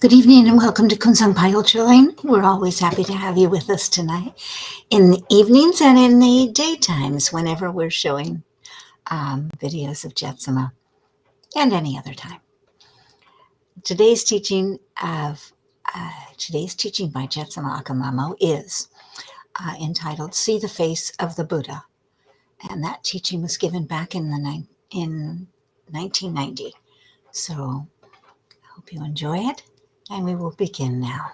Good evening and welcome to Kunsang Pile Join. We're always happy to have you with us tonight in the evenings and in the daytimes whenever we're showing videos of Jetsunma and any other time. Today's teaching by Jetsunma Ahkon is entitled "See the Face of the Buddha," and that teaching was given back in 1990. So I hope you enjoy it, and we will begin now.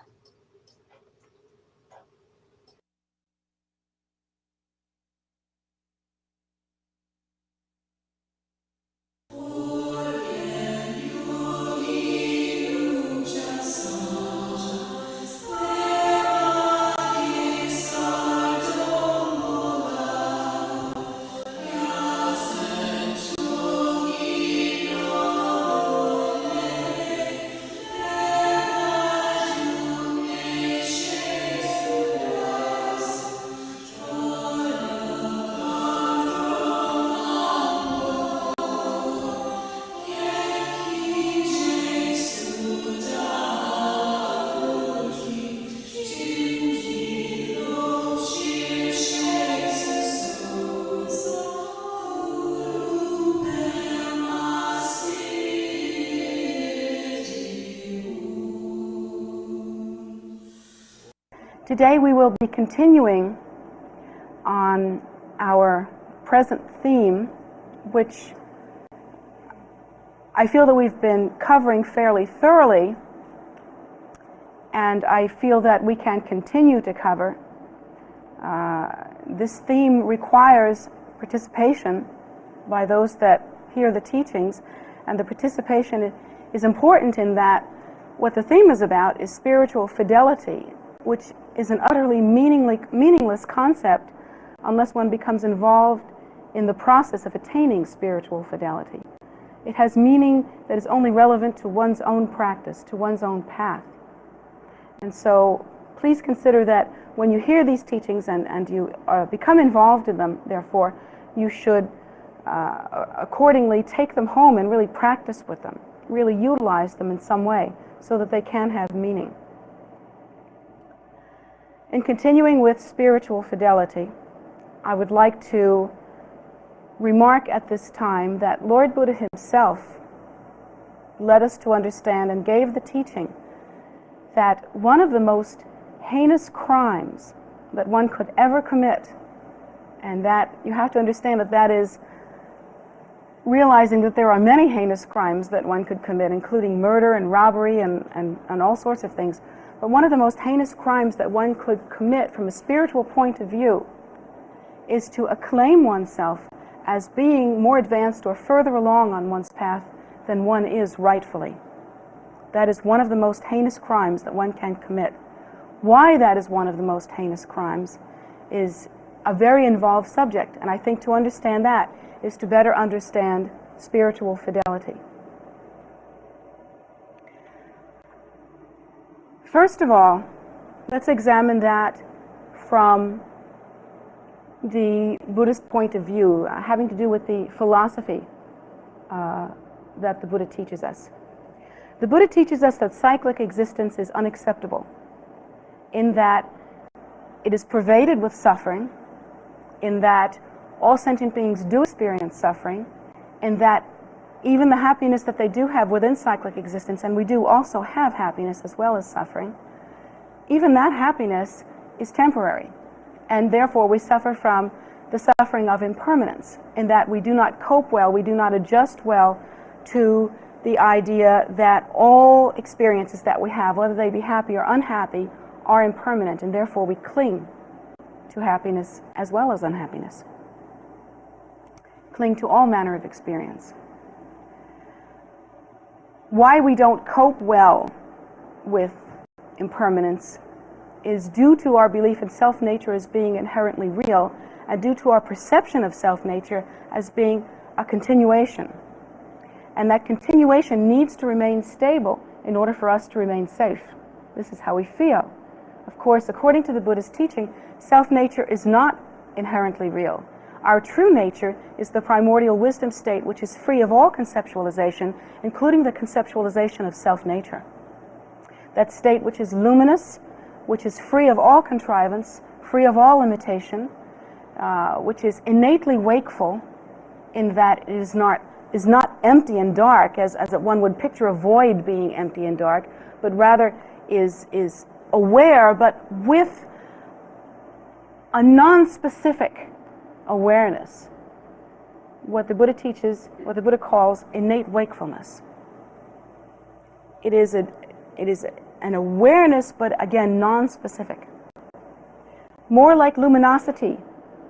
Today we will be continuing on our present theme, which I feel that we've been covering fairly thoroughly, and I feel that we can continue to cover. This theme requires participation by those that hear the teachings, and the participation is important in that what the theme is about is spiritual fidelity, which is an utterly meaningless concept unless one becomes involved in the process of attaining spiritual fidelity. It has meaning that is only relevant to one's own practice, to one's own path. And so please consider that when you hear these teachings and you become involved in them, therefore, you should accordingly take them home and really practice with them, really utilize them in some way so that they can have meaning. In continuing with spiritual fidelity, I would like to remark at this time that Lord Buddha himself led us to understand and gave the teaching that one of the most heinous crimes that one could ever commit, and that you have to understand that that is realizing that there are many heinous crimes that one could commit, including murder and robbery and all sorts of things. But one of the most heinous crimes that one could commit from a spiritual point of view is to acclaim oneself as being more advanced or further along on one's path than one is rightfully. That is one of the most heinous crimes that one can commit. Why that is one of the most heinous crimes is a very involved subject, and I think to understand that is to better understand spiritual fidelity. First of all, let's examine that from the Buddhist point of view, having to do with the philosophy that the Buddha teaches us. The Buddha teaches us that cyclic existence is unacceptable, in that it is pervaded with suffering, in that all sentient beings do experience suffering, in that even the happiness that they do have within cyclic existence, and we do also have happiness as well as suffering, even that happiness is temporary. And therefore we suffer from the suffering of impermanence, in that we do not cope well, we do not adjust well to the idea that all experiences that we have, whether they be happy or unhappy, are impermanent, and therefore we cling to happiness as well as unhappiness. Cling to all manner of experience. Why we don't cope well with impermanence is due to our belief in self-nature as being inherently real, and due to our perception of self-nature as being a continuation. And that continuation needs to remain stable in order for us to remain safe. This is how we feel. Of course, according to the Buddhist teaching, self-nature is not inherently real. Our true nature is the primordial wisdom state, which is free of all conceptualization, including the conceptualization of self-nature. that state which is luminous, which is free of all contrivance, free of all imitation, which is innately wakeful, in that it is not empty and dark, as one would picture a void being empty and dark, but rather is aware, but with a non-specific awareness. What the Buddha teaches, what the Buddha calls innate wakefulness. It is an awareness, but again, non-specific. More like luminosity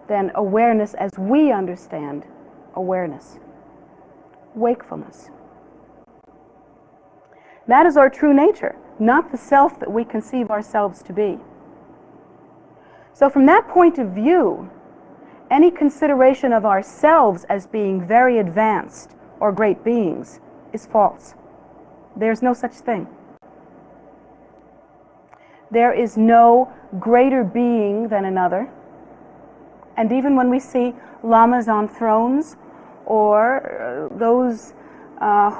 than awareness as we understand awareness. Wakefulness. That is our true nature, not the self that we conceive ourselves to be. So from that point of view, any consideration of ourselves as being very advanced or great beings is false. There's no such thing. There is no greater being than another. And even when we see lamas on thrones, or those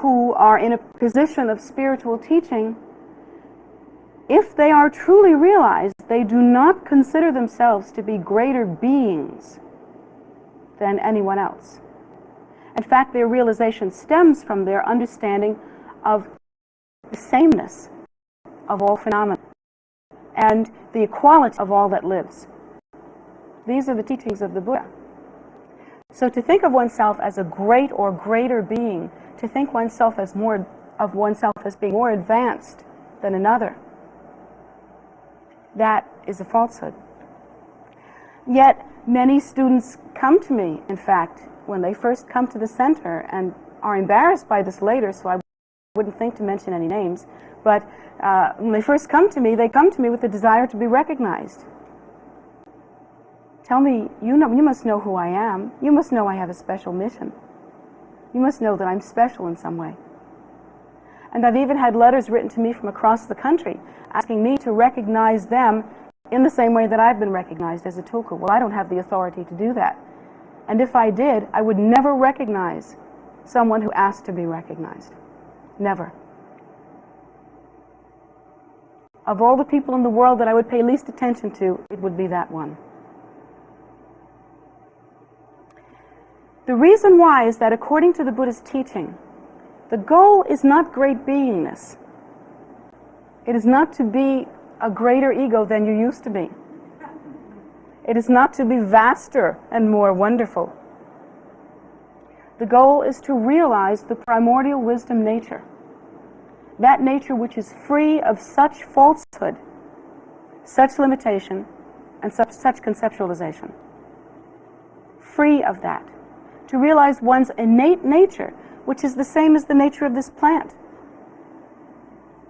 who are in a position of spiritual teaching, if they are truly realized, they do not consider themselves to be greater beings than anyone else. In fact, their realization stems from their understanding of the sameness of all phenomena and the equality of all that lives. These are the teachings of the Buddha. So to think of oneself as a great or greater being, to think oneself as being more advanced than another, that is a falsehood. Yet many students come to me, in fact, when they first come to the center, and are embarrassed by this later, so I wouldn't think to mention any names, but when they first come to me, they come to me with the desire to be recognized. Tell me, you must know who I am. You must know I have a special mission. You must know that I'm special in some way. And I've even had letters written to me from across the country asking me to recognize them in the same way that I've been recognized as a tulku. Well, I don't have the authority to do that. And if I did, I would never recognize someone who asked to be recognized. Never. Of all the people in the world that I would pay least attention to, it would be that one. The reason why is that according to the Buddha's teaching, the goal is not great beingness. It is not to be a greater ego than you used to be. It is not to be vaster and more wonderful. The goal is to realize the primordial wisdom nature. That nature which is free of such falsehood, such limitation, and such conceptualization. Free of that. To realize one's innate nature, which is the same as the nature of this plant,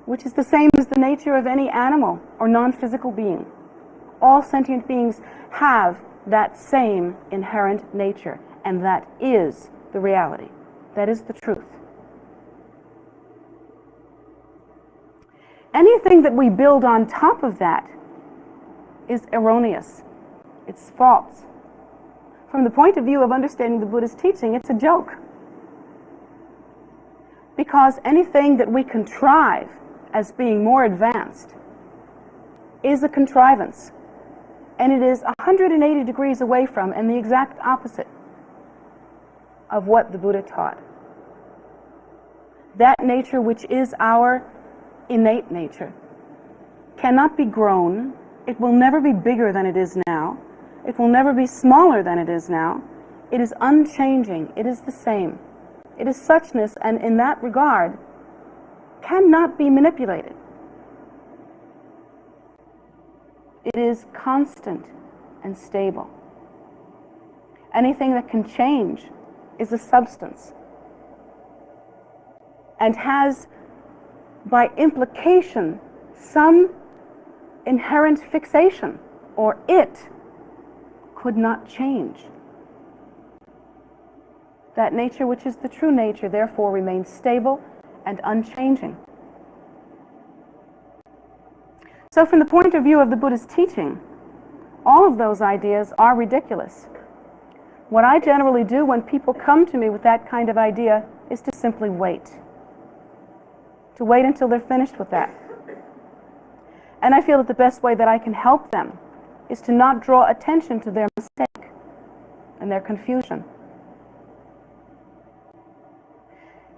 which is the same as the nature of any animal or non-physical being. All sentient beings have that same inherent nature, and that is the reality. That is the truth. Anything that we build on top of that is erroneous. It's false. From the point of view of understanding the Buddha's teaching, it's a joke. Because anything that we contrive as being more advanced is a contrivance. And it is 180 degrees away from and the exact opposite of what the Buddha taught. That nature which is our innate nature cannot be grown. It will never be bigger than it is now. It will never be smaller than it is now. It is unchanging. It is the same. It is suchness, and in that regard, cannot be manipulated. It is constant and stable. Anything that can change is a substance and has, by implication, some inherent fixation, or it could not change. That nature which is the true nature, therefore, remains stable and unchanging. So from the point of view of the Buddha's teaching, all of those ideas are ridiculous. What I generally do when people come to me with that kind of idea is to simply wait. To wait until they're finished with that. And I feel that the best way that I can help them is to not draw attention to their mistake and their confusion.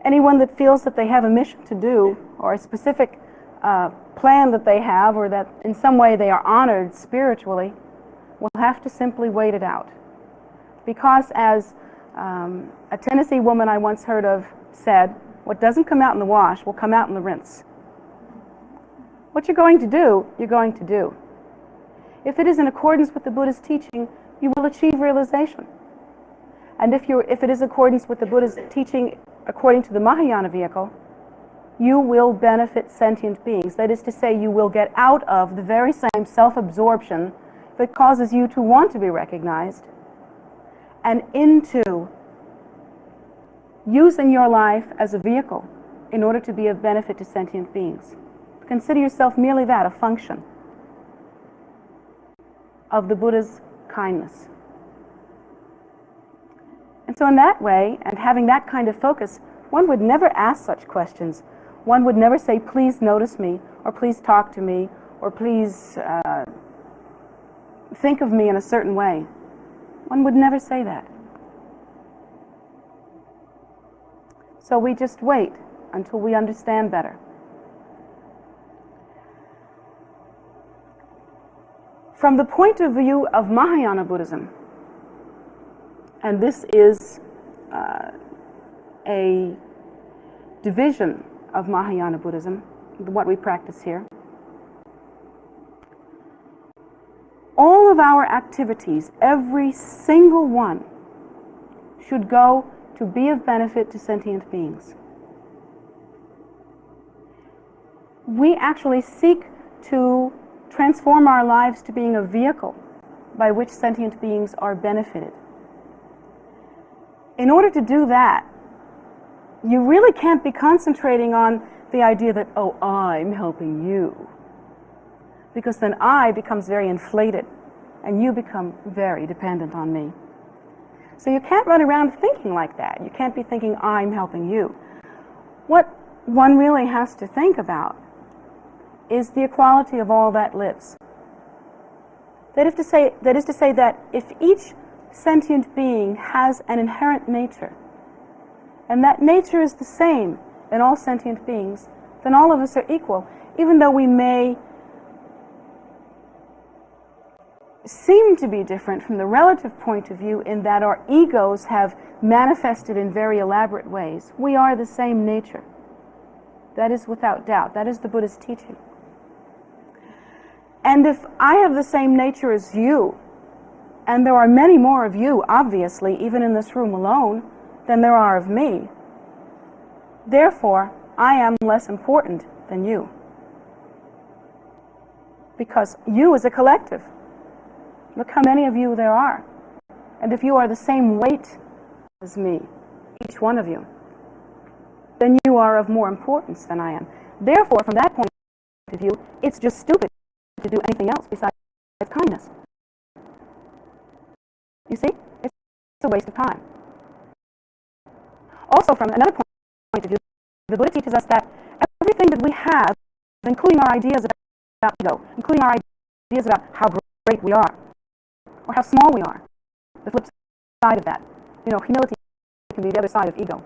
Anyone that feels that they have a mission to do, or a specific plan that they have, or that in some way they are honored spiritually, will have to simply wait it out. Because as a Tennessee woman I once heard of said, what doesn't come out in the wash will come out in the rinse. What you're going to do, you're going to do. If it is in accordance with the Buddha's teaching, you will achieve realization. And if it is in accordance with the Buddha's teaching according to the Mahayana vehicle, you will benefit sentient beings. That is to say, you will get out of the very same self-absorption that causes you to want to be recognized, and into using your life as a vehicle in order to be of benefit to sentient beings. Consider yourself merely that, a function of the Buddha's kindness. And so in that way, and having that kind of focus, one would never ask such questions. One would never say, please notice me, or please talk to me, or please think of me in a certain way. One would never say that. So we just wait until we understand better. From the point of view of Mahayana Buddhism, and this is a division of Mahayana Buddhism, what we practice here, all of our activities, every single one, should go to be of benefit to sentient beings. We actually seek to transform our lives to being a vehicle by which sentient beings are benefited. In order to do that, you really can't be concentrating on the idea that, oh, I'm helping you. Because then I becomes very inflated, and you become very dependent on me. So you can't run around thinking like that. You can't be thinking, I'm helping you. What one really has to think about is the equality of all that lives. That is to say that if each sentient being has an inherent nature, and that nature is the same in all sentient beings, then all of us are equal, even though we may seem to be different from the relative point of view in that our egos have manifested in very elaborate ways. We are the same nature. That is without doubt. That is the Buddha's teaching. And if I have the same nature as you, and there are many more of you, obviously, even in this room alone, than there are of me, therefore, I am less important than you. Because you is a collective. Look how many of you there are. And if you are the same weight as me, each one of you, then you are of more importance than I am. Therefore, from that point of view, it's just stupid to do anything else besides kindness. You see? It's a waste of time. Also, from another point of view, the Buddha teaches us that everything that we have, including our ideas about ego, including our ideas about how great we are, or how small we are, the flip side of that. Humility can be the other side of ego.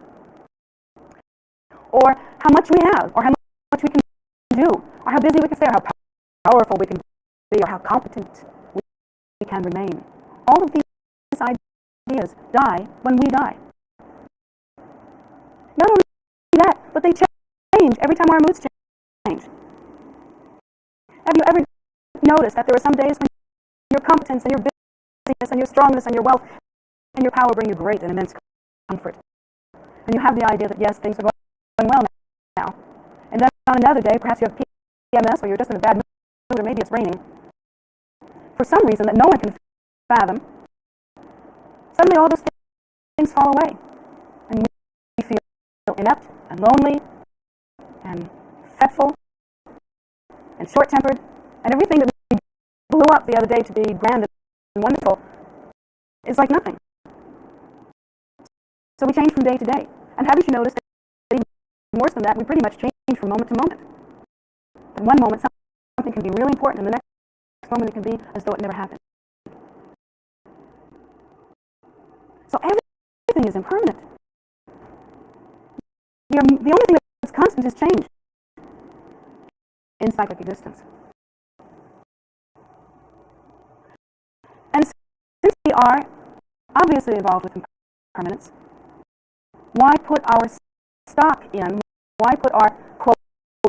Or how much we have, or how much we can do, or how busy we can stay, or how powerful we can be, or how competent we can remain. All of these ideas die when we die. Not only that, but they change every time our moods change. Have you ever noticed that there are some days when your competence and your busyness and your strongness and your wealth and your power bring you great and immense comfort? And you have the idea that, yes, things are going well now. And then on another day, perhaps you have PMS, or you're just in a bad mood, or maybe it's raining. For some reason that no one can fathom, suddenly all those things fall away. And we feel inept and lonely and fretful and short-tempered, and everything that we blew up the other day to be grand and wonderful is like nothing. So we change from day to day. And haven't you noticed that even worse than that, we pretty much change from moment to moment? In one moment, something can be really important, and the next moment it can be as though it never happened. So everything is impermanent. The only thing that's constant is change in cyclic existence. And since we are obviously involved with impermanence, why put our stock in, why put our, quote,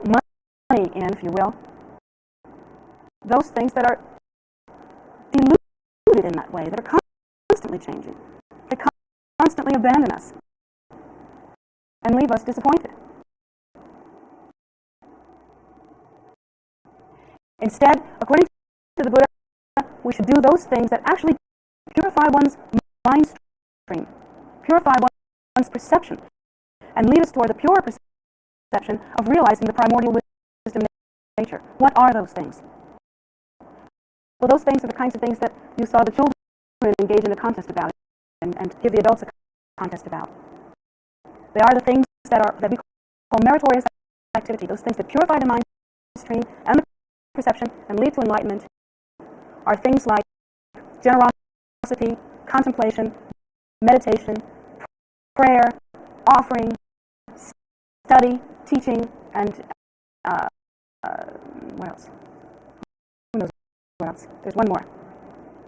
money in, if you will, those things that are deluded in that way, that are constantly changing, that constantly abandon us and leave us disappointed? Instead, according to the Buddha, we should do those things that actually purify one's mind stream, purify one's perception, and lead us toward the pure perception of realizing the primordial wisdom of nature. What are those things? Well, those things are the kinds of things that you saw the children engage in a contest about and give the adults a contest about. They are the things that we call meritorious activity, those things that purify the mind stream and the perception and lead to enlightenment are things like generosity, contemplation, meditation, prayer, offering, study, teaching, and what else? Who knows what else? There's one more.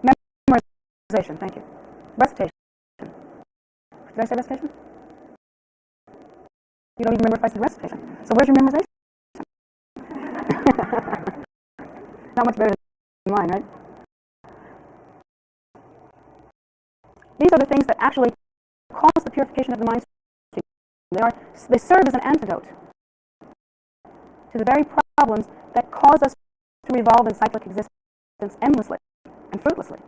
Memorization, thank you. Recitation. Did I say recitation? You don't even remember if I said recitation. So where's your memorization? Not much better than mine, right? These are the things that actually cause the purification of the mind. They serve as an antidote to the very problems that cause us to revolve in cyclic existence endlessly and fruitlessly.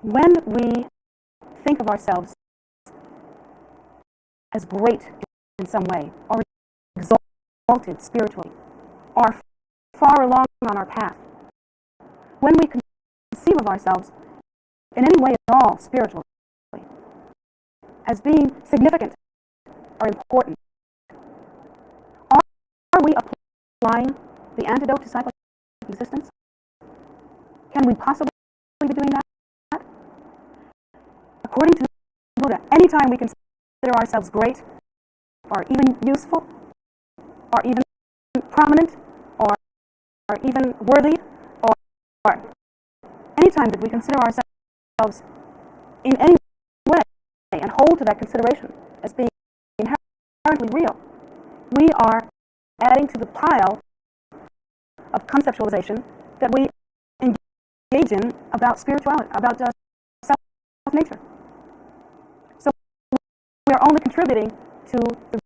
When we think of ourselves as great in some way, or exalted spiritually, or far along on our path, when we conceive of ourselves in any way at all spiritually as being significant or important, are we applying the antidote to cyclic existence? Can we possibly be doing that? According to Buddha, anytime we consider ourselves great, or even useful, or even prominent, or even worthy, or anytime that we consider ourselves in any way and hold to that consideration as being inherently real, we are adding to the pile of conceptualization that we engage in about spirituality, about self-nature. So we are only contributing to the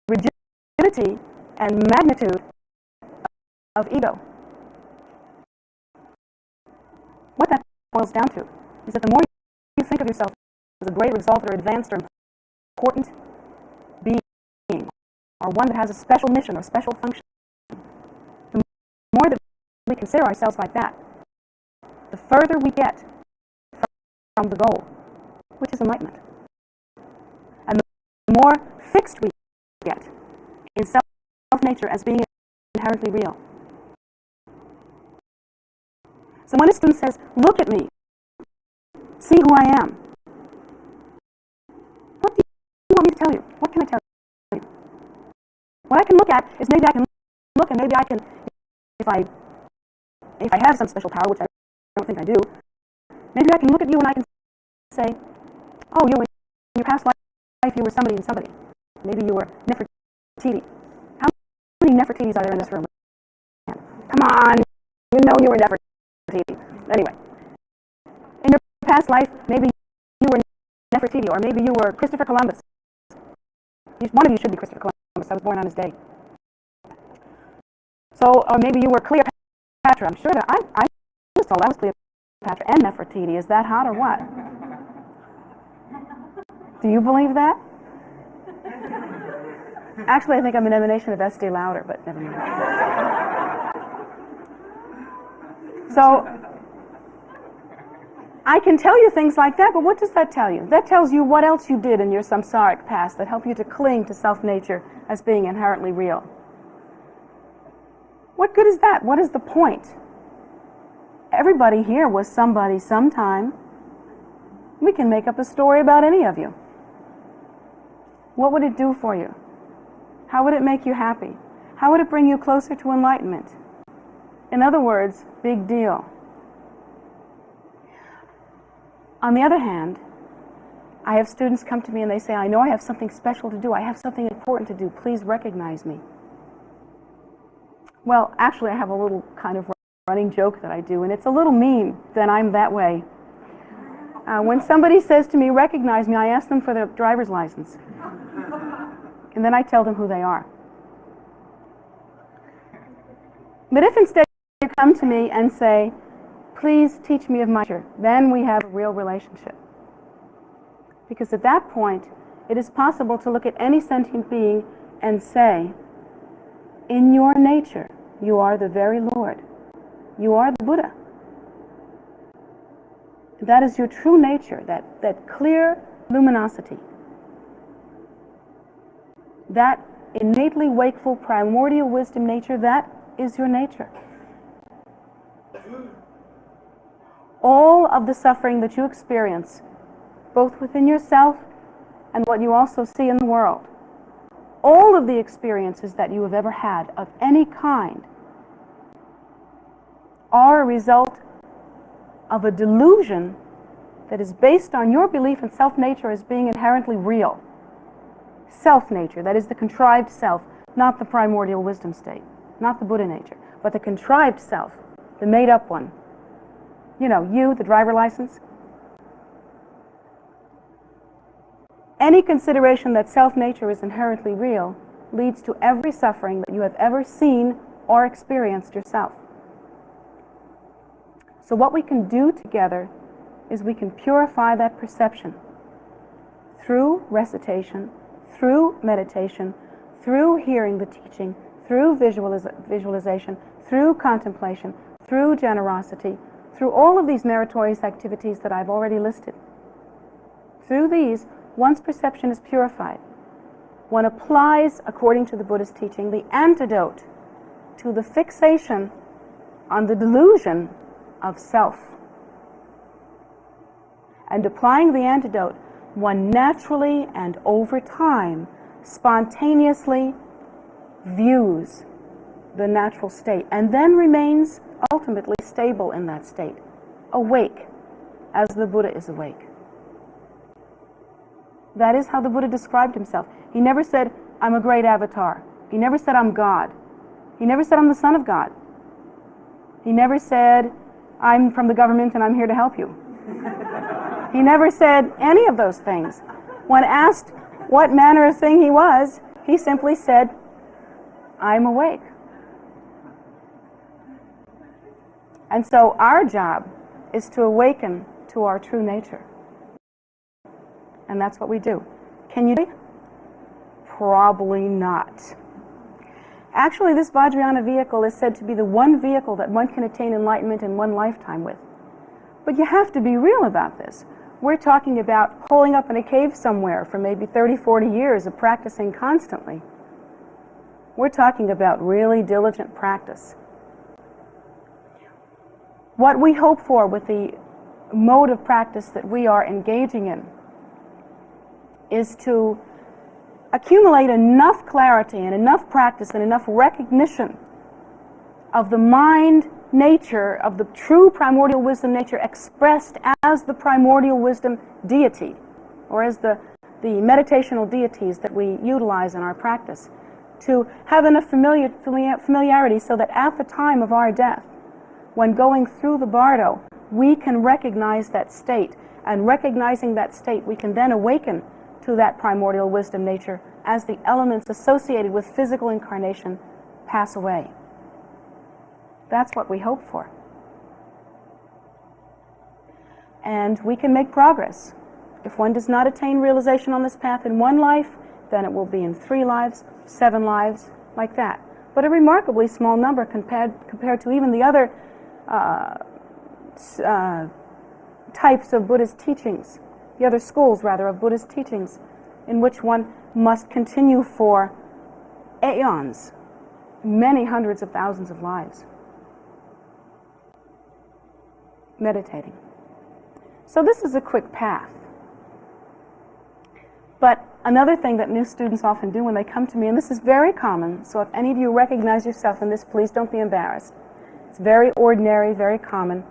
rigidity and magnitude of ego. What that boils down to is that the more you think of yourself as a great, exalted, or advanced, or important being, or one that has a special mission or special function, the more that we consider ourselves like that, the further we get from the goal, which is enlightenment. And the more fixed we get in self-nature as being inherently real. So when a student says, "Look at me, see who I am," what do you want me to tell you? What can I tell you? What I can look at is maybe I can look, and maybe I can, if I have some special power, which I don't think I do, maybe I can look at you and I can say, "Oh, in your past life you were somebody and somebody. Maybe you were Nefertiti. How many Nefertitis are there in this room? Come on, you know you were Nefertiti. Anyway, in your past life, maybe you were Nefertiti, or maybe you were Christopher Columbus. One of you should be Christopher Columbus. I was born on his day. So, or maybe you were Cleopatra. I'm sure that I was told I was Cleopatra and Nefertiti. Is that hot or what? Do you believe that? Actually, I think I'm an emanation of Estee Lauder, but never mind. So, I can tell you things like that, but what does that tell you? That tells you what else you did in your samsaric past that helped you to cling to self-nature as being inherently real. What good is that? What is the point? Everybody here was somebody sometime. We can make up a story about any of you. What would it do for you? How would it make you happy? How would it bring you closer to enlightenment? In other words, big deal. On the other hand, I have students come to me and they say, I know I have something special to do. I have something important to do. Please recognize me. Well, actually, I have a little kind of running joke that I do, and it's a little mean that I'm that way. When somebody says to me, recognize me, I ask them for their driver's license. And then I tell them who they are. But if instead you come to me and say, please teach me of my nature, then we have a real relationship. Because at that point, it is possible to look at any sentient being and say, in your nature, you are the very Lord. You are the Buddha. That is your true nature, that clear luminosity. That innately wakeful, primordial wisdom nature, that is your nature. All of the suffering that you experience, both within yourself and what you also see in the world, all of the experiences that you have ever had of any kind are a result of a delusion that is based on your belief in self-nature as being inherently real. Self-nature, that is the contrived self, not the primordial wisdom state, not the Buddha nature, but the contrived self, the made-up one. You know, you, the driver license. Any consideration that self-nature is inherently real leads to every suffering that you have ever seen or experienced yourself. So what we can do together is we can purify that perception through recitation, through meditation, through hearing the teaching, through visualization, through contemplation, through generosity, through all of these meritorious activities that I've already listed. Through these, one's perception is purified. One applies, according to the Buddhist teaching, the antidote to the fixation on the delusion of self. And applying the antidote, one naturally and over time, spontaneously views the natural state and then remains ultimately stable in that state, awake, as the Buddha is awake. That is how the Buddha described himself. He never said, I'm a great avatar. He never said, I'm God. He never said, I'm the son of God. He never said, I'm from the government and I'm here to help you. He never said any of those things. When asked what manner of thing he was, he simply said, I'm awake. And so our job is to awaken to our true nature. And that's what we do. Can you do it? Probably not. Actually, this Vajrayana vehicle is said to be the one vehicle that one can attain enlightenment in one lifetime with. But you have to be real about this. We're talking about holing up in a cave somewhere for maybe 30, 40 years of practicing constantly. We're talking about really diligent practice. What we hope for with the mode of practice that we are engaging in is to accumulate enough clarity and enough practice and enough recognition of the mind nature, of the true primordial wisdom nature expressed as the primordial wisdom deity, or as the meditational deities that we utilize in our practice, to have enough familiarity so that at the time of our death, when going through the bardo, we can recognize that state, and recognizing that state, we can then awaken to that primordial wisdom nature as the elements associated with physical incarnation pass away. That's what we hope for. And we can make progress. If one does not attain realization on this path in one life, then it will be in 3 lives, 7 lives, like that. But a remarkably small number compared to even the other types of Buddhist teachings, the other schools, rather, of Buddhist teachings, in which one must continue for aeons, many hundreds of thousands of lives, meditating. So this is a quick path. But another thing that new students often do when they come to me, and this is very common, so if any of you recognize yourself in this, please don't be embarrassed. It's very ordinary, very common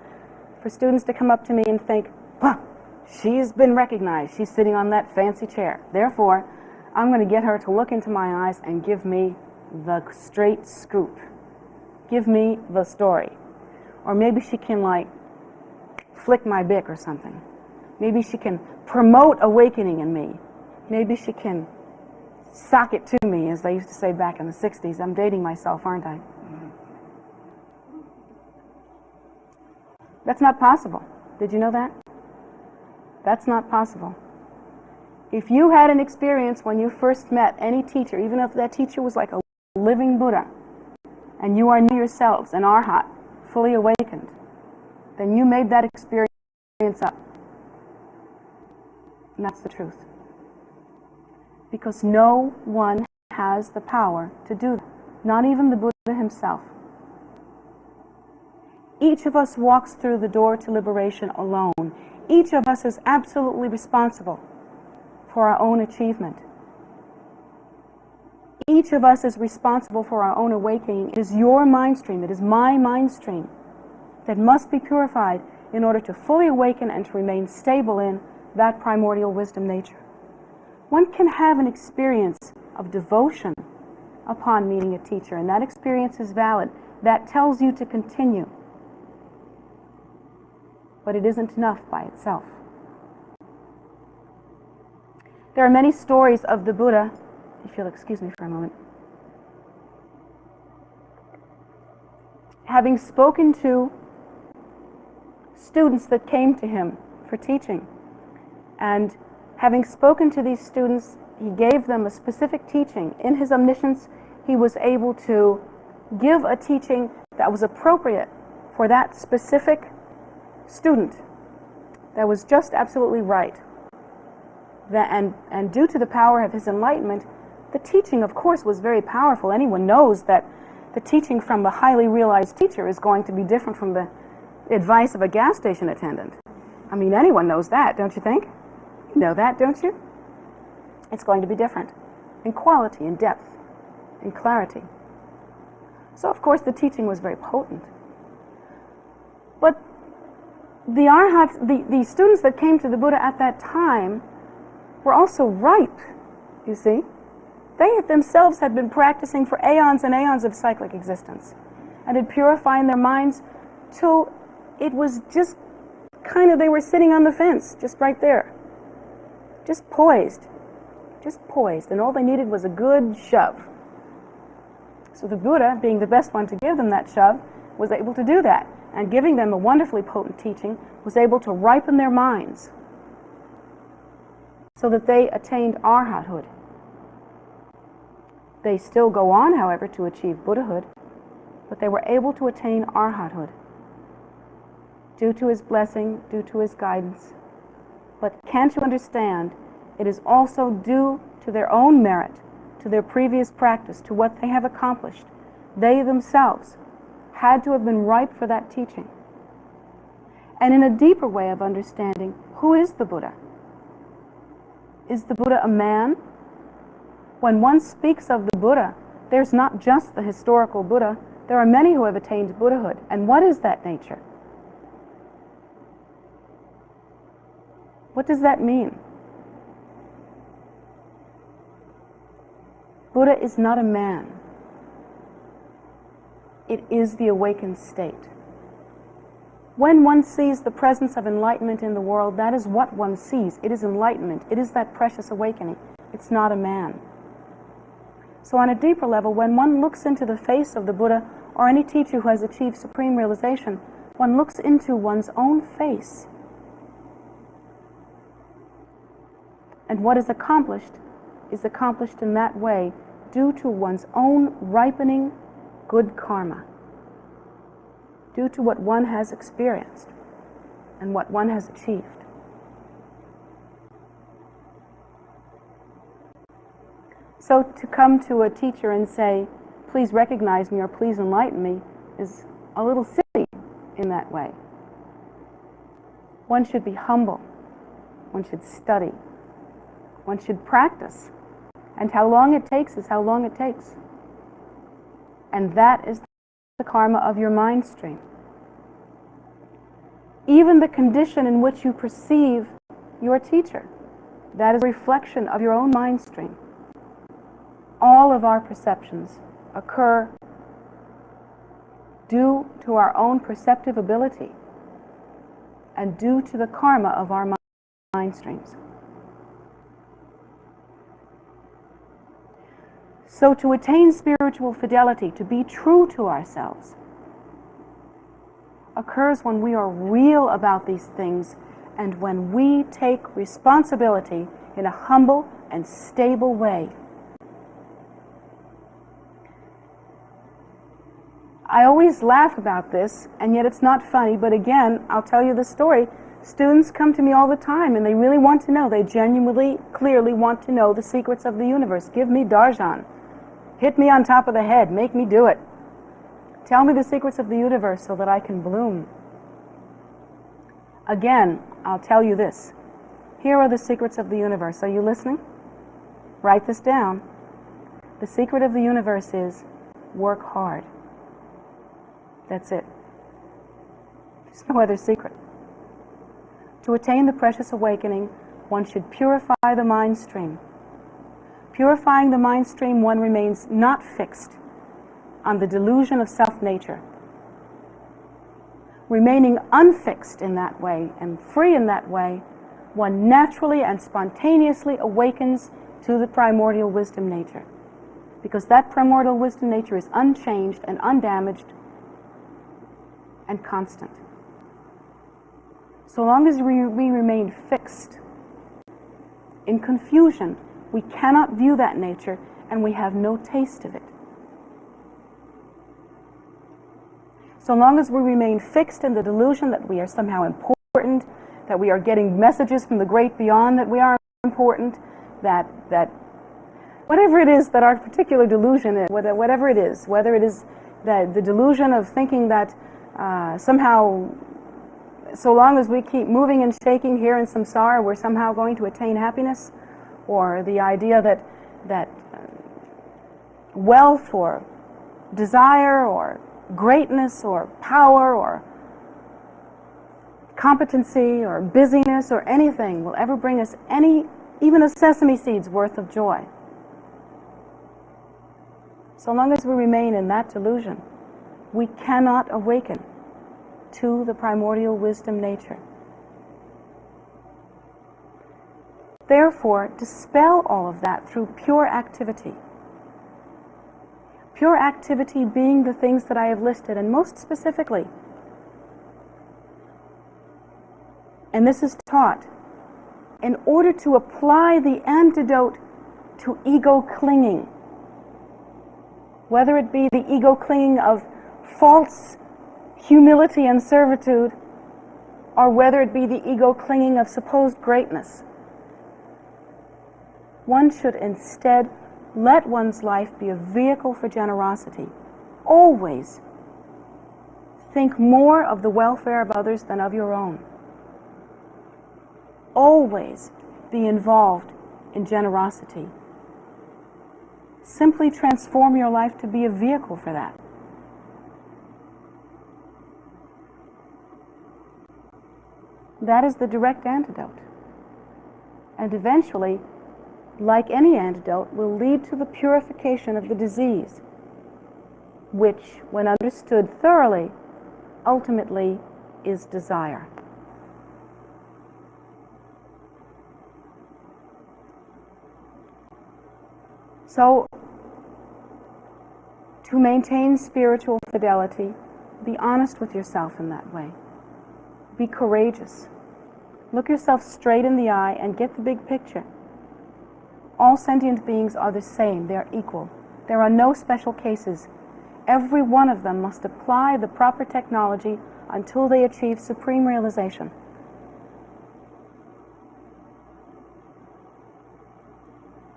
for students to come up to me and think, "Huh, she's been recognized. She's sitting on that fancy chair. Therefore, I'm going to get her to look into my eyes and give me the straight scoop. Give me the story." Or maybe she can, like, flick my bick or something. Maybe she can promote awakening in me. Maybe she can sock it to me, as they used to say back in the 60s. I'm dating myself, aren't I? That's not possible. Did you know that? That's not possible. If you had an experience when you first met any teacher, even if that teacher was like a living Buddha, and you are new yourselves, an arhat, fully awakened, then you made that experience up. And that's the truth. Because no one has the power to do that, not even the Buddha himself. Each of us walks through the door to liberation alone. Each of us is absolutely responsible for our own achievement. Each of us is responsible for our own awakening. It is your mind stream, it is my mind stream that must be purified in order to fully awaken and to remain stable in that primordial wisdom nature. One can have an experience of devotion upon meeting a teacher, and that experience is valid. That tells you to continue. But it isn't enough by itself. There are many stories of the Buddha, if you'll excuse me for a moment, having spoken to students that came to him for teaching. And having spoken to these students, he gave them a specific teaching. In his omniscience, he was able to give a teaching that was appropriate for that specific student, that was just absolutely right. And due to the power of his enlightenment, the teaching, of course, was very powerful. Anyone knows that the teaching from a highly realized teacher is going to be different from the advice of a gas station attendant. I mean, anyone knows that, don't you think? You know that, don't you? It's going to be different in quality, in depth, in clarity. So, of course, the teaching was very potent. But the arhats, the students that came to the Buddha at that time were also ripe, you see. They themselves had been practicing for aeons and aeons of cyclic existence and had purified their minds till it was just kind of, they were sitting on the fence, just right there. Just poised, and all they needed was a good shove. So the Buddha, being the best one to give them that shove, was able to do that, and giving them a wonderfully potent teaching, was able to ripen their minds so that they attained arhathood. They still go on, however, to achieve Buddhahood, but they were able to attain arhathood due to his blessing, due to his guidance. But can't you understand, it is also due to their own merit, to their previous practice, to what they have accomplished. They themselves had to have been ripe for that teaching. And in a deeper way of understanding, who is the Buddha? Is the Buddha a man? When one speaks of the Buddha, there's not just the historical Buddha. There are many who have attained Buddhahood. And what is that nature? What does that mean? Buddha is not a man. It is the awakened state. When one sees the presence of enlightenment in the world, that is what one sees. It is enlightenment. It is that precious awakening. It's not a man. So on a deeper level, when one looks into the face of the Buddha or any teacher who has achieved supreme realization, one looks into one's own face. And what is accomplished in that way due to one's own ripening good karma, due to what one has experienced. and what one has achieved. So to come to a teacher and say, please recognize me or please enlighten me, is a little silly in that way. One should be humble. One should study. One should practice. And how long it takes is how long it takes. And that is the karma of your mind stream. Even the condition in which you perceive your teacher, that is a reflection of your own mind stream. All of our perceptions occur due to our own perceptive ability and due to the karma of our mind streams. So to attain spiritual fidelity, to be true to ourselves, occurs when we are real about these things and when we take responsibility in a humble and stable way. I always laugh about this, and yet it's not funny, but again, I'll tell you the story. Students come to me all the time, and they really want to know. They genuinely, clearly want to know the secrets of the universe. Give me darshan. Hit me on top of the head. Make me do it. Tell me the secrets of the universe so that I can bloom. Again, I'll tell you this. Here are the secrets of the universe. Are you listening? Write this down. The secret of the universe is work hard. That's it. There's no other secret. To attain the precious awakening, one should purify the mind stream. Purifying the mind stream, one remains not fixed on the delusion of self-nature. Remaining unfixed in that way and free in that way, one naturally and spontaneously awakens to the primordial wisdom nature. Because that primordial wisdom nature is unchanged and undamaged and constant. So long as we remain fixed in confusion, we cannot view that nature and we have no taste of it. So long as we remain fixed in the delusion that we are somehow important, that we are getting messages from the great beyond that we are important, that whatever it is that our particular delusion is, whatever it is, whether it is the delusion of thinking that somehow, so long as we keep moving and shaking here in samsara, we're somehow going to attain happiness, or the idea that wealth or desire or greatness or power or competency or busyness or anything will ever bring us even a sesame seed's worth of joy. So long as we remain in that delusion, we cannot awaken to the primordial wisdom nature. Therefore, dispel all of that through pure activity. Pure activity being the things that I have listed, and most specifically, and this is taught, in order to apply the antidote to ego clinging, whether it be the ego clinging of false humility and servitude, or whether it be the ego clinging of supposed greatness, one should instead let one's life be a vehicle for generosity. Always think more of the welfare of others than of your own. Always be involved in generosity. Simply transform your life to be a vehicle for that. That is the direct antidote. And eventually, like any antidote, will lead to the purification of the disease, which, when understood thoroughly, ultimately is desire. So, to maintain spiritual fidelity, be honest with yourself in that way. Be courageous. Look yourself straight in the eye and get the big picture. All sentient beings are the same. They are equal. There are no special cases. Every one of them must apply the proper technology until they achieve supreme realization.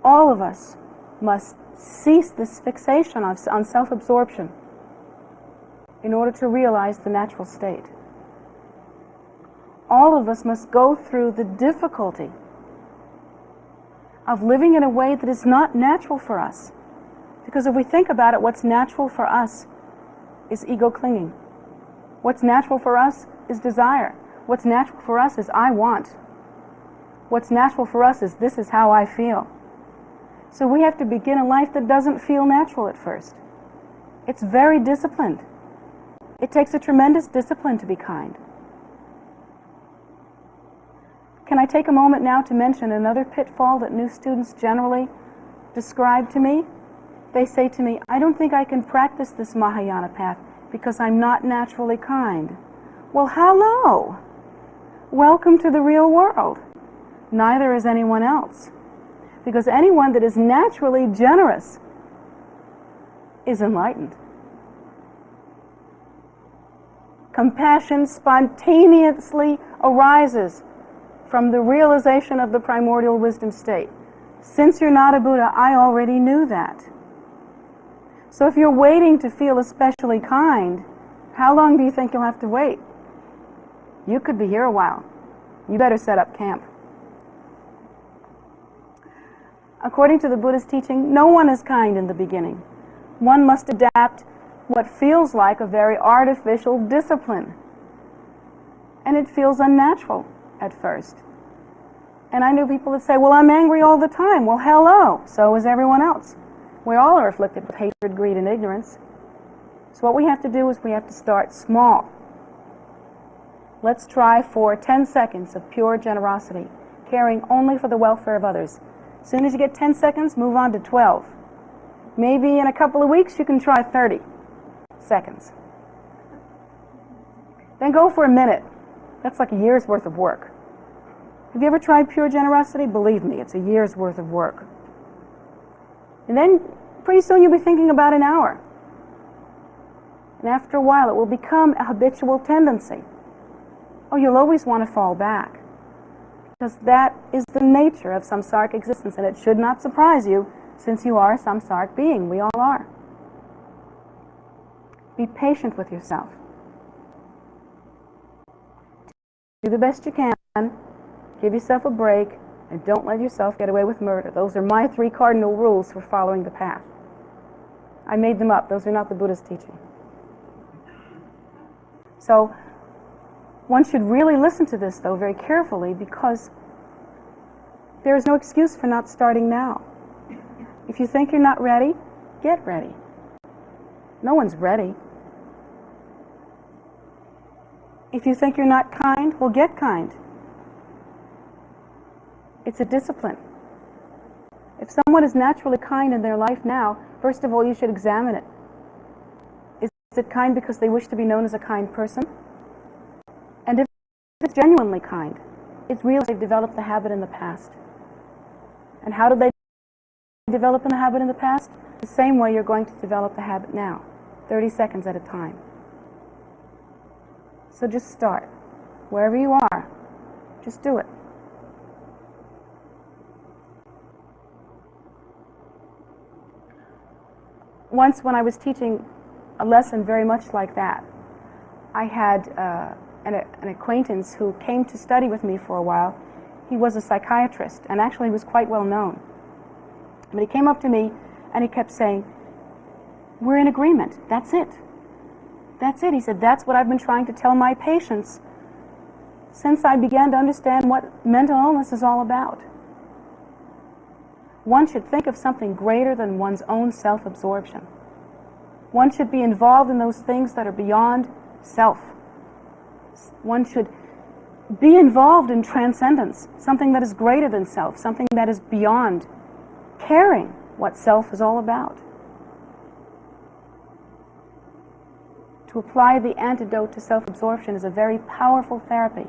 all of us must cease this fixation on self-absorption in order to realize the natural state. All of us must go through the difficulty of living in a way that is not natural for us. Because if we think about it, what's natural for us is ego clinging. What's natural for us is desire. What's natural for us is I want. What's natural for us is this is how I feel. So we have to begin a life that doesn't feel natural at first. It's very disciplined. It takes a tremendous discipline to be kind. Can I take a moment now to mention another pitfall that new students generally describe to me? They say to me, I don't think I can practice this Mahayana path because I'm not naturally kind. Well, hello! Welcome to the real world. Neither is anyone else. Because anyone that is naturally generous is enlightened. Compassion spontaneously arises from the realization of the primordial wisdom state. Since you're not a Buddha, I already knew that. So if you're waiting to feel especially kind, how long do you think you'll have to wait? You could be here a while. You better set up camp. According to the Buddha's teaching, no one is kind in the beginning. One must adapt what feels like a very artificial discipline. And it feels unnatural at first. And I knew people that say, well, I'm angry all the time. Well, hello, so is everyone else. We all are afflicted with hatred, greed, and ignorance. So what we have to do is we have to start small. Let's try for 10 seconds of pure generosity, caring only for the welfare of others. As soon as you get 10 seconds, move on to 12. Maybe in a couple of weeks you can try 30 seconds. Then go for a minute. That's like a year's worth of work. Have you ever tried pure generosity? Believe me, it's a year's worth of work. And then pretty soon you'll be thinking about an hour. And after a while it will become a habitual tendency. Oh, you'll always want to fall back. Because that is the nature of samsaric existence, and it should not surprise you since you are a samsaric being. We all are. Be patient with yourself. Do the best you can. Give yourself a break, and don't let yourself get away with murder. Those are my 3 cardinal rules for following the path. I made them up. Those are not the Buddha's teaching. So one should really listen to this, though, very carefully, because there is no excuse for not starting now. If you think you're not ready, get ready. No one's ready. If you think you're not kind, well, get kind. It's a discipline. If someone is naturally kind in their life now, first of all, you should examine it. Is it kind because they wish to be known as a kind person? And if it's genuinely kind, it's real they've developed the habit in the past. And how did they develop the habit in the past? The same way you're going to develop the habit now, 30 seconds at a time. So just start. Wherever you are, just do it. Once when I was teaching a lesson very much like that, I had an acquaintance who came to study with me for a while. He was a psychiatrist, and actually was quite well known. But he came up to me and he kept saying, we're in agreement. That's it. That's it. He said, that's what I've been trying to tell my patients since I began to understand what mental illness is all about. One should think of something greater than one's own self-absorption. One should be involved in those things that are beyond self. One should be involved in transcendence, something that is greater than self, something that is beyond caring what self is all about. To apply the antidote to self-absorption is a very powerful therapy.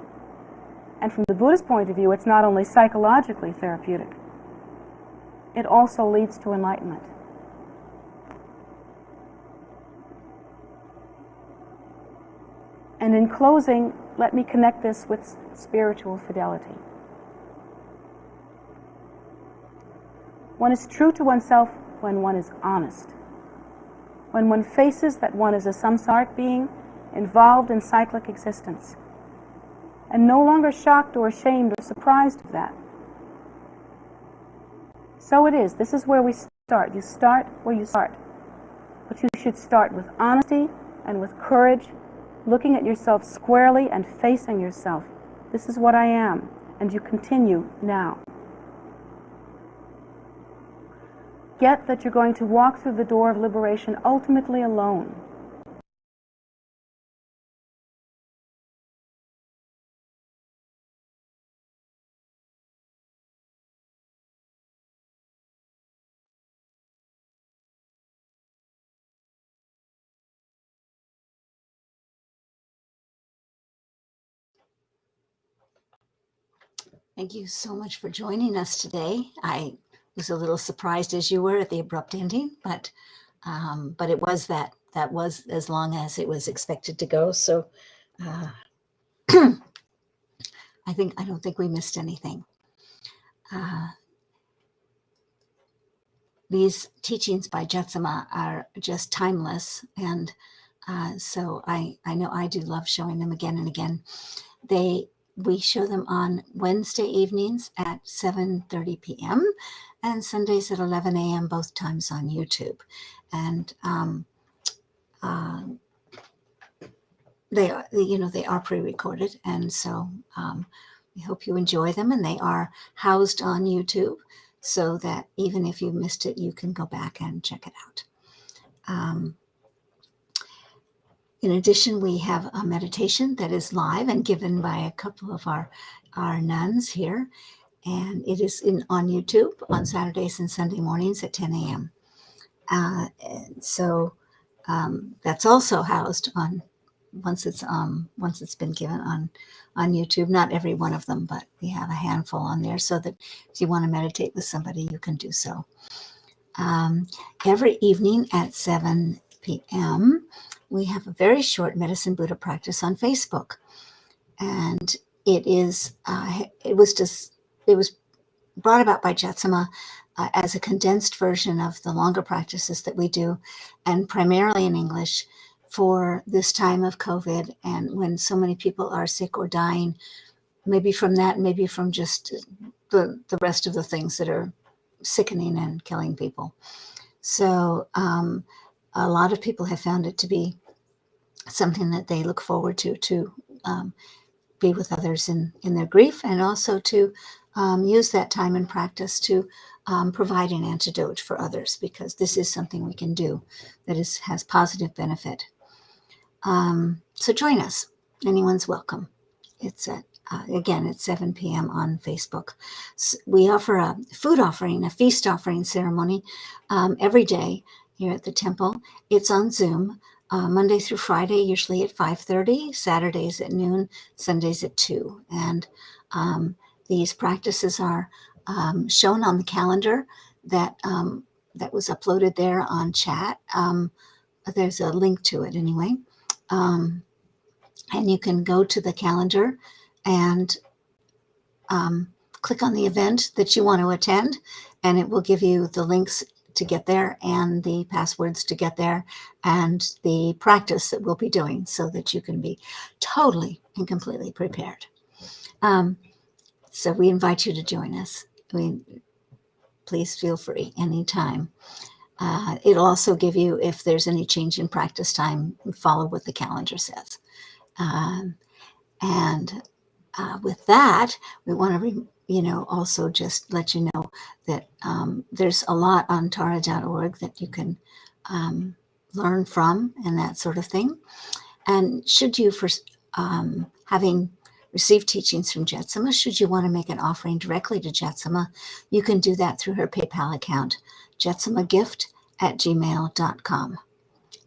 And from the Buddhist point of view, it's not only psychologically therapeutic, it also leads to enlightenment. And in closing, let me connect this with spiritual fidelity. One is true to oneself when one is honest. When one faces that one is a samsaric being involved in cyclic existence, and no longer shocked or ashamed or surprised of that. So it is. This is where we start. You start where you start. But you should start with honesty and with courage, looking at yourself squarely and facing yourself. This is what I am. And you continue now. Get that you're going to walk through the door of liberation ultimately alone. Thank you so much for joining us today. I was a little surprised as you were at the abrupt ending, but it was that was as long as it was expected to go. So uh, I don't think we missed anything. These teachings by Jetsunma are just timeless, and so I know I do love showing them again and again. We show them on Wednesday evenings at 7:30 p.m. and Sundays at 11 a.m. both times on YouTube, and they are pre-recorded, and so we hope you enjoy them. And they are housed on YouTube, so that even if you missed it, you can go back and check it out. In addition, we have a meditation that is live and given by a couple of our nuns here, and it is on YouTube on Saturdays and Sunday mornings at 10 a.m. And so that's also housed on once it's been given on YouTube. Not every one of them, but we have a handful on there, so that if you want to meditate with somebody, you can do so. Every evening at 7 p.m. we have a very short Medicine Buddha practice on Facebook, and it was brought about by Jetsunma as a condensed version of the longer practices that we do, and primarily in English for this time of COVID, and when so many people are sick or dying, maybe from that, maybe from just the rest of the things that are sickening and killing people. So a lot of people have found it to be something that they look forward to be with others in their grief, and also to use that time in practice to provide an antidote for others, because this is something we can do that has positive benefit. So join us. Anyone's welcome. It's again at 7 p.m. on Facebook. So we offer a food offering, a feast offering ceremony every day here at the temple. It's on Zoom, Monday through Friday, usually at 5:30, Saturdays at noon, Sundays at 2. And these practices are shown on the calendar that was uploaded there on chat. There's a link to it anyway. And you can go to the calendar and click on the event that you want to attend, and it will give you the links to get there and the passwords to get there and the practice that we'll be doing, so that you can be totally and completely prepared. So we invite you to join us. Please feel free anytime. It'll also give you, if there's any change in practice time, follow what the calendar says. And with that, we want to, also just let you know that there's a lot on Tara.org that you can learn from and that sort of thing. And should you, for having received teachings from Jetsunma, should you want to make an offering directly to Jetsunma, you can do that through her PayPal account, jetsumagift@gmail.com.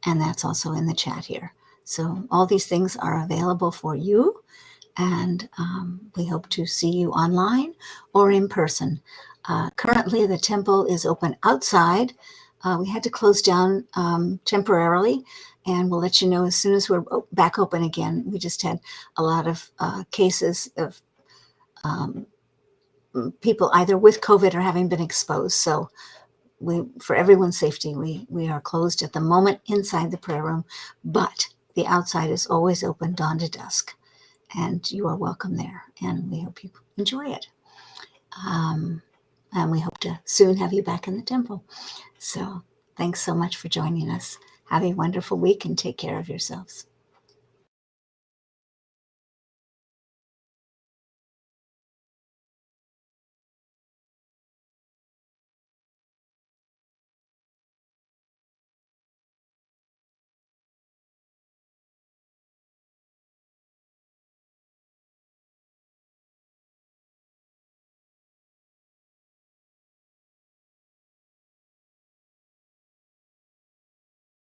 And that's also in the chat here. So all these things are available for you, and we hope to see you online or in person. Currently, the temple is open outside. We had to close down temporarily, and we'll let you know as soon as we're back open again. We just had a lot of cases of people either with COVID or having been exposed. So for everyone's safety, we are closed at the moment inside the prayer room, but the outside is always open dawn to dusk, and you are welcome there. And we hope you enjoy it. And we hope to soon have you back in the temple. So thanks so much for joining us. Have a wonderful week and take care of yourselves.